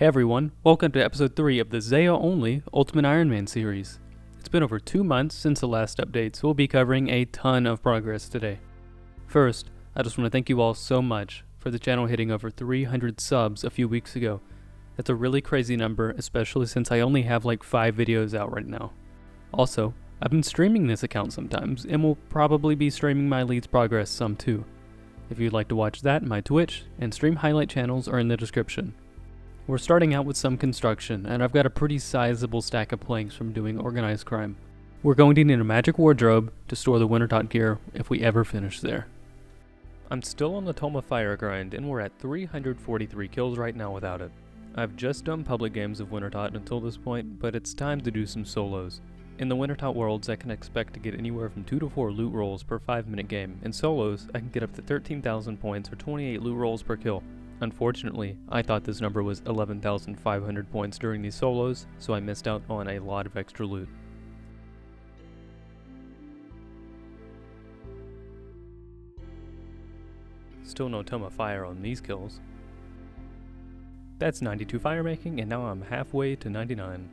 Hey everyone, welcome to episode 3 of the Zeah only Ultimate Iron Man series. It's been over 2 months since the last update, so we'll be covering a ton of progress today. First, I just want to thank you all so much for the channel hitting over 300 subs a few weeks ago. That's a really crazy number, especially since I only have like 5 videos out right now. Also, I've been streaming this account sometimes, and will probably be streaming my Leeds progress some too. If you'd like to watch that, my Twitch and stream highlight channels are in the description. We're starting out with some construction, and I've got a pretty sizable stack of planks from doing organized crime. We're going to need a magic wardrobe to store the Wintertodt gear if we ever finish there. I'm still on the Tome of Fire grind, and we're at 343 kills right now without it. I've just done public games of Wintertodt until this point, but it's time to do some solos. In the Wintertodt worlds, I can expect to get anywhere from 2 to 4 loot rolls per 5-minute game. In solos, I can get up to 13,000 points or 28 loot rolls per kill. Unfortunately, I thought this number was 11,500 points during these solos, so I missed out on a lot of extra loot. Still no Tome of Fire on these kills. That's 92 fire making, and now I'm halfway to 99.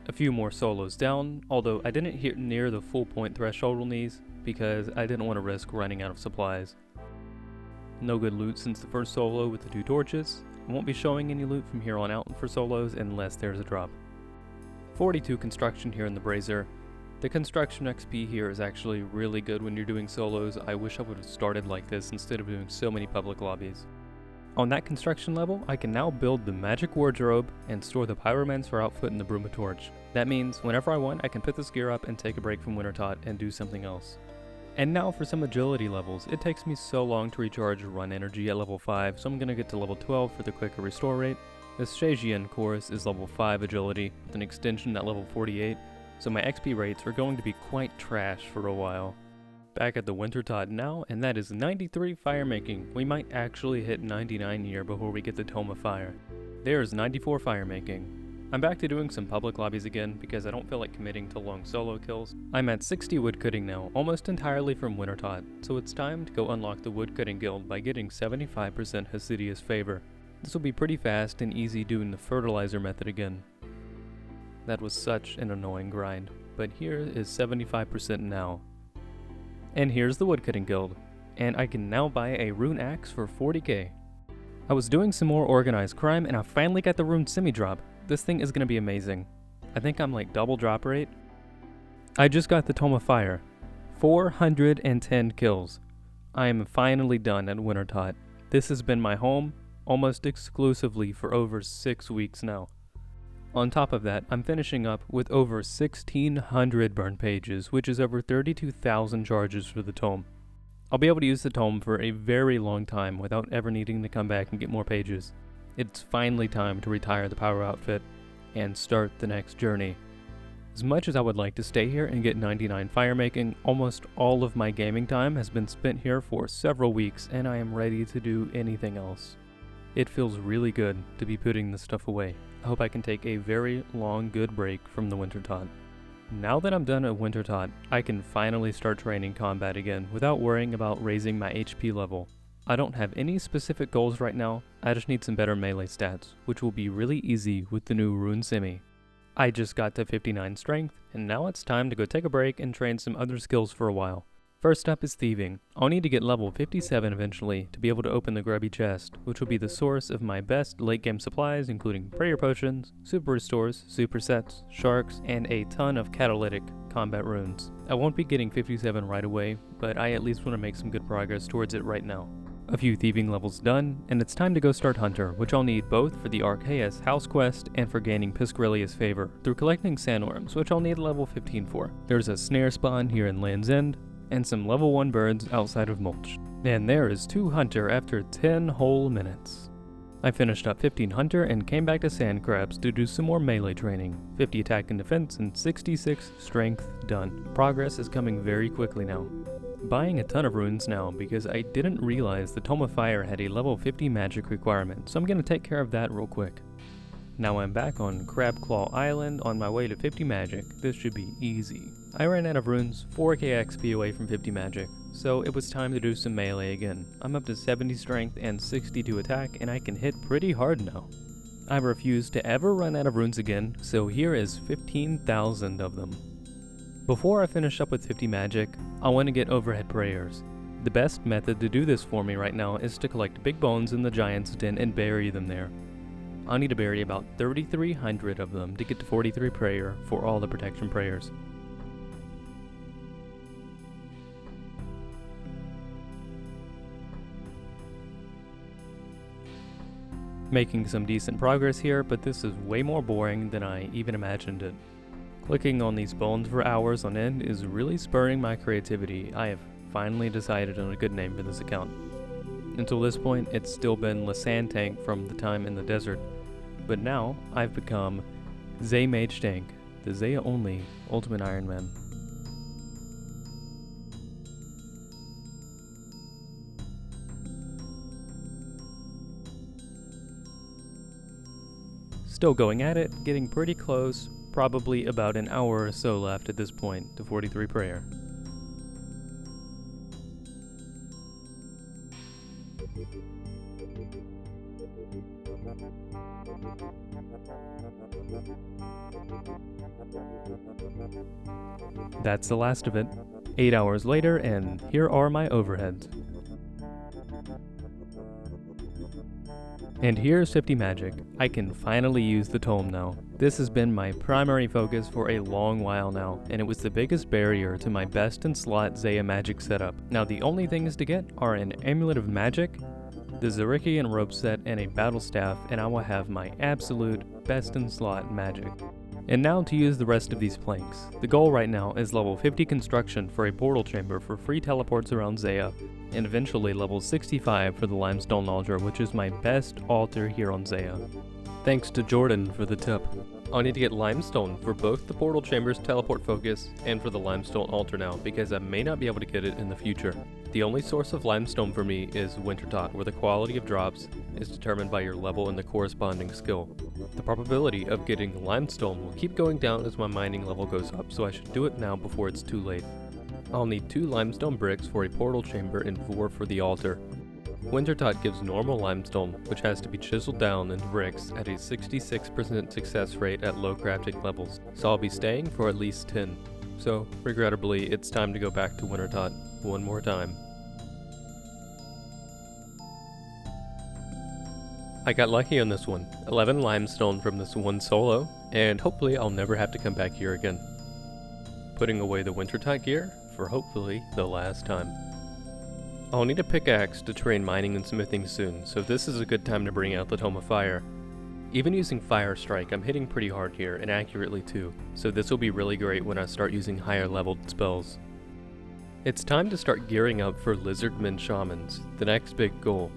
A few more solos down, although I didn't hit near the full point threshold on these because I didn't want to risk running out of supplies. No good loot since the first solo with the 2 torches. I won't be showing any loot from here on out for solos unless there's a drop. 42 construction here in the Brazier. The construction XP here is actually really good when you're doing solos. I wish I would have started like this instead of doing so many public lobbies. On that construction level, I can now build the magic wardrobe and store the pyromancer outfit in the Torch. That means whenever I want, I can put this gear up and take a break from Wintertodt and do something else. And now for some agility levels. It takes me so long to recharge run energy at level 5, so I'm going to get to level 12 for the quicker restore rate. The Shajian chorus is level 5 agility with an extension at level 48, so my XP rates are going to be quite trash for a while. Back at the Wintertodt now, and that is 93 fire making. We might actually hit 99 here before we get the Tome of Fire. There's 94 fire making. I'm back to doing some public lobbies again because I don't feel like committing to long solo kills. I'm at 60 woodcutting now, almost entirely from Wintertodt, so it's time to go unlock the woodcutting guild by getting 75% Hasidious favor. This will be pretty fast and easy doing the fertilizer method again. That was such an annoying grind, but here is 75% now. And here's the woodcutting guild, and I can now buy a rune axe for 40k. I was doing some more organized crime and I finally got the rune semi-drop. This thing is going to be amazing. I think I'm like double drop rate. I just got the Tome of Fire. 410 kills. I am finally done at Wintertodt. This has been my home almost exclusively for over 6 weeks now. On top of that, I'm finishing up with over 1,600 burn pages, which is over 32,000 charges for the tome. I'll be able to use the tome for a very long time without ever needing to come back and get more pages. It's finally time to retire the power outfit and start the next journey. As much as I would like to stay here and get 99 fire making, almost all of my gaming time has been spent here for several weeks and I am ready to do anything else. It feels really good to be putting this stuff away. I hope I can take a very long good break from the Wintertodt. Now that I'm done at Wintertodt, I can finally start training combat again without worrying about raising my HP level. I don't have any specific goals right now, I just need some better melee stats, which will be really easy with the new Rune Semi. I just got to 59 strength, and now it's time to go take a break and train some other skills for a while. First up is thieving. I'll need to get level 57 eventually to be able to open the grubby chest, which will be the source of my best late game supplies including prayer potions, super restores, supersets, sharks, and a ton of catalytic combat runes. I won't be getting 57 right away, but I at least want to make some good progress towards it right now. A few thieving levels done, and it's time to go start Hunter, which I'll need both for the Archaeus house quest and for gaining Piscarilius favor through collecting sandworms, which I'll need level 15 for. There's a snare spawn here in Land's End, and some level 1 birds outside of Mulch. And there is 2 Hunter after 10 whole minutes. I finished up 15 Hunter and came back to Sand Crabs to do some more melee training. 50 attack and defense and 66 strength done. Progress is coming very quickly now. Buying a ton of runes now because I didn't realize the Tome of Fire had a level 50 magic requirement, so I'm going to take care of that real quick. Now I'm back on Crabclaw Island on my way to 50 magic. This should be easy. I ran out of runes 4k XP away from 50 magic, so it was time to do some melee again. I'm up to 70 strength and 62 attack and I can hit pretty hard now. I refuse to ever run out of runes again, so here is 15,000 of them. Before I finish up with 50 magic, I want to get overhead prayers. The best method to do this for me right now is to collect big bones in the giant's den and bury them there. I'll need to bury about 3,300 of them to get to 43 prayer for all the protection prayers. Making some decent progress here, but this is way more boring than I even imagined it. Clicking on these bones for hours on end is really spurring my creativity. I have finally decided on a good name for this account. Until this point, it's still been Lasan Tank from the time in the desert, but now I've become Zeah Mage Tank, the Zeah only Ultimate Iron Man. Still going at it, getting pretty close, probably about an hour or so left at this point to 43 prayer. That's the last of it. 8 hours later, and here are my overheads. And here's 50 magic. I can finally use the tome now. This has been my primary focus for a long while now, and it was the biggest barrier to my best in slot Zeah magic setup. Now the only things to get are an Amulet of Magic, the Zarikian rope set, and a battle staff, and I will have my absolute best in slot magic. And now to use the rest of these planks. The goal right now is level 50 construction for a portal chamber for free teleports around Zeah, and eventually level 65 for the limestone altar, which is my best altar here on Zeah. Thanks to Jordan for the tip. I'll need to get limestone for both the portal chamber's teleport focus and for the limestone altar now, because I may not be able to get it in the future. The only source of limestone for me is Wintertodt, where the quality of drops is determined by your level and the corresponding skill. The probability of getting limestone will keep going down as my mining level goes up, so I should do it now before it's too late. I'll need 2 limestone bricks for a portal chamber and 4 for the altar. Wintertodt gives normal limestone, which has to be chiseled down into bricks at a 66% success rate at low crafting levels, so I'll be staying for at least 10. So, regrettably, it's time to go back to Wintertodt one more time. I got lucky on this one. 11 limestone from this one solo, and hopefully I'll never have to come back here again. Putting away the Wintertodt gear for hopefully the last time. I'll need a pickaxe to train mining and smithing soon, so this is a good time to bring out the Tome of Fire. Even using Fire Strike, I'm hitting pretty hard here, and accurately too, so this will be really great when I start using higher leveled spells. It's time to start gearing up for Lizardmen Shamans, the next big goal.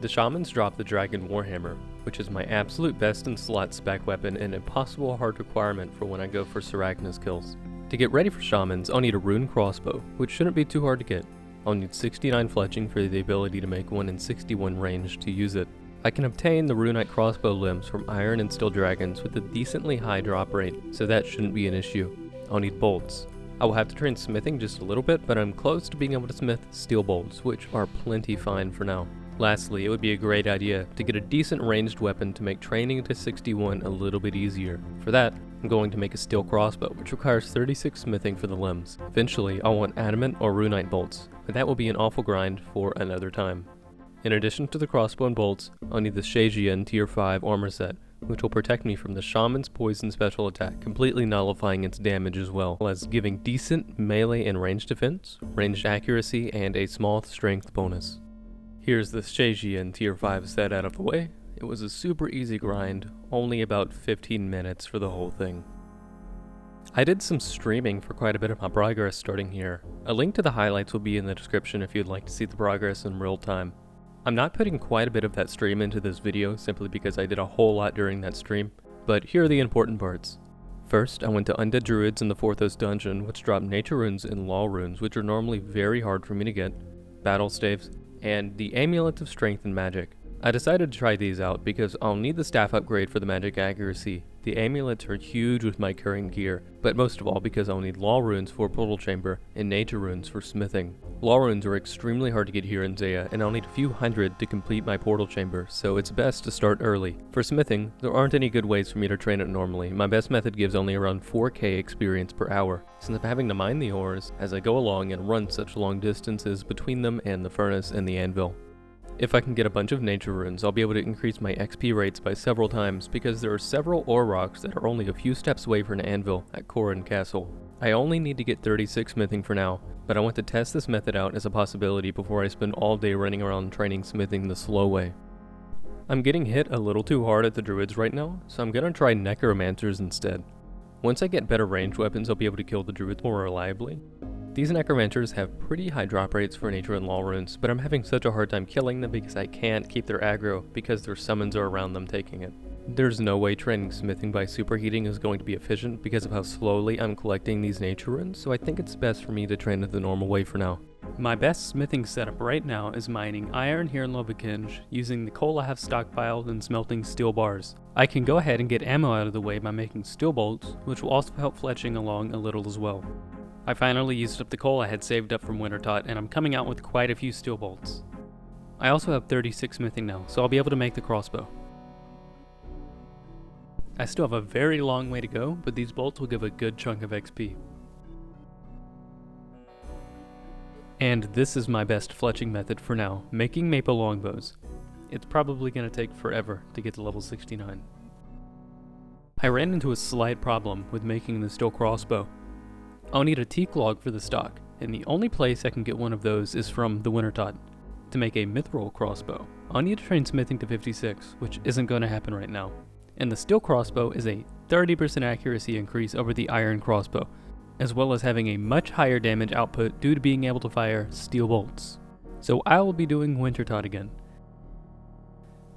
The Shamans drop the Dragon Warhammer, which is my absolute best in slot spec weapon and impossible hard requirement for when I go for Sarachnis kills. To get ready for Shamans, I'll need a rune crossbow, which shouldn't be too hard to get. I'll need 69 fletching for the ability to make 1 in 61 range to use it. I can obtain the runite crossbow limbs from iron and steel dragons with a decently high drop rate, so that shouldn't be an issue. I'll need bolts. I will have to train smithing just a little bit, but I'm close to being able to smith steel bolts, which are plenty fine for now. Lastly, it would be a great idea to get a decent ranged weapon to make training to 61 a little bit easier. For that, I'm going to make a steel crossbow, which requires 36 smithing for the limbs. Eventually, I'll want adamant or runite bolts, but that will be an awful grind for another time. In addition to the crossbow and bolts, I'll need the Zeah Tier 5 armor set, which will protect me from the Shaman's poison special attack, completely nullifying its damage as well as giving decent melee and ranged defense, ranged accuracy, and a small strength bonus. Here's the Zeah Tier 5 set out of the way. It was a super easy grind, only about 15 minutes for the whole thing. I did some streaming for quite a bit of my progress starting here. A link to the highlights will be in the description if you'd like to see the progress in real time. I'm not putting quite a bit of that stream into this video simply because I did a whole lot during that stream, but here are the important parts. First, I went to Undead Druids in the Forthos dungeon, which drop nature runes and law runes, which are normally very hard for me to get, battle staves, and the Amulet of Strength and Magic. I decided to try these out because I'll need the staff upgrade for the magic accuracy, The amulets are huge with my current gear, but most of all because I'll need law runes for portal chamber and nature runes for smithing. Law runes are extremely hard to get here in Zeah, and I'll need a few hundred to complete my portal chamber, so it's best to start early. For smithing, there aren't any good ways for me to train it normally. My best method gives only around 4k experience per hour, since I'm having to mine the ores as I go along and run such long distances between them and the furnace and the anvil. If I can get a bunch of nature runes, I'll be able to increase my XP rates by several times because there are several ore rocks that are only a few steps away from an anvil at Corin Castle. I only need to get 36 smithing for now, but I want to test this method out as a possibility before I spend all day running around training smithing the slow way. I'm getting hit a little too hard at the druids right now, so I'm gonna try necromancers instead. Once I get better ranged weapons, I'll be able to kill the druids more reliably. These necromancers have pretty high drop rates for nature and law runes, but I'm having such a hard time killing them because I can't keep their aggro because their summons are around them taking it. There's no way training smithing by superheating is going to be efficient because of how slowly I'm collecting these nature runes, so I think it's best for me to train it the normal way for now. My best smithing setup right now is mining iron here in Lobekinj, using the coal I have stockpiled and smelting steel bars. I can go ahead and get ammo out of the way by making steel bolts, which will also help fletching along a little as well. I finally used up the coal I had saved up from Wintertodt, and I'm coming out with quite a few steel bolts. I also have 36 smithing now, so I'll be able to make the crossbow. I still have a very long way to go, but these bolts will give a good chunk of XP. And this is my best fletching method for now, making maple longbows. It's probably going to take forever to get to level 69. I ran into a slight problem with making the steel crossbow. I'll need a teak log for the stock, and the only place I can get one of those is from the Wintertodt. To make a mithril crossbow, I'll need to train smithing to 56, which isn't going to happen right now. And the steel crossbow is a 30% accuracy increase over the iron crossbow, as well as having a much higher damage output due to being able to fire steel bolts. So I will be doing Wintertodt again.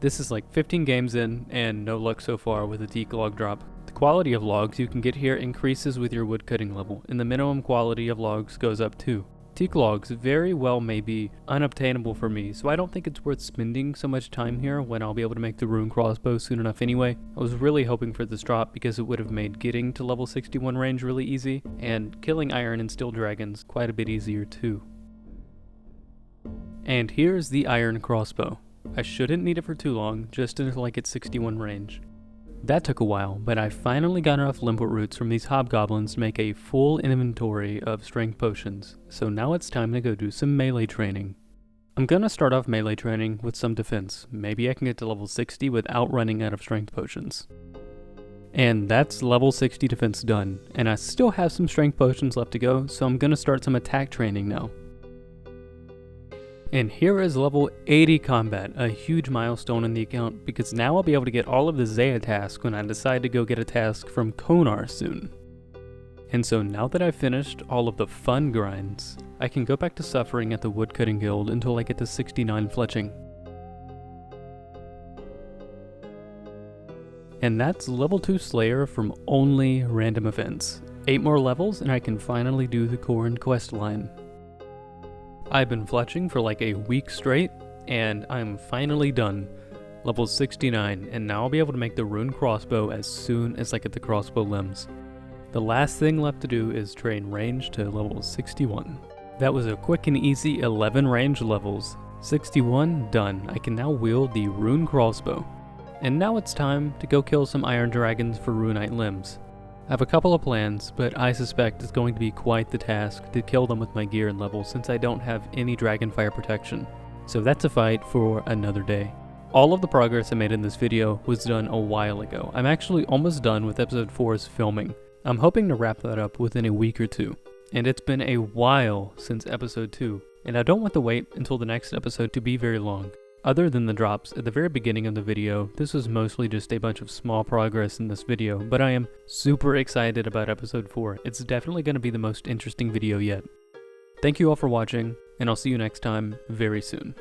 This is like 15 games in, and no luck so far with a teak log drop. The quality of logs you can get here increases with your wood cutting level, and the minimum quality of logs goes up too. Teak logs very well may be unobtainable for me, so I don't think it's worth spending so much time here when I'll be able to make the rune crossbow soon enough anyway. I was really hoping for this drop because it would have made getting to level 61 range really easy, and killing iron and steel dragons quite a bit easier too. And here's the iron crossbow. I shouldn't need it for too long, just until I get 61 range. That took a while, but I finally got enough limpet roots from these hobgoblins to make a full inventory of strength potions, so now it's time to go do some melee training. I'm gonna start off melee training with some defense. Maybe I can get to level 60 without running out of strength potions. And that's level 60 defense done, and I still have some strength potions left to go, so I'm gonna start some attack training now. And here is level 80 combat, a huge milestone in the account because now I'll be able to get all of the Zeah tasks when I decide to go get a task from Konar soon. And so now that I've finished all of the fun grinds, I can go back to suffering at the Woodcutting Guild until I get to 69 fletching. And that's level 2 Slayer from only random events. 8 more levels and I can finally do the Corin quest line. I've been fletching for like a week straight, and I'm finally done. Level 69, and now I'll be able to make the rune crossbow as soon as I get the crossbow limbs. The last thing left to do is train range to level 61. That was a quick and easy 11 range levels. 61 done. I can now wield the rune crossbow. And now it's time to go kill some iron dragons for runite limbs. I have a couple of plans, but I suspect it's going to be quite the task to kill them with my gear and level since I don't have any dragonfire protection. So that's a fight for another day. All of the progress I made in this video was done a while ago. I'm actually almost done with episode 4's filming. I'm hoping to wrap that up within a week or two. And it's been a while since episode 2, and I don't want to wait until the next episode to be very long. Other than the drops at the very beginning of the video, this was mostly just a bunch of small progress in this video, but I am super excited about episode 4. It's definitely going to be the most interesting video yet. Thank you all for watching, and I'll see you next time very soon.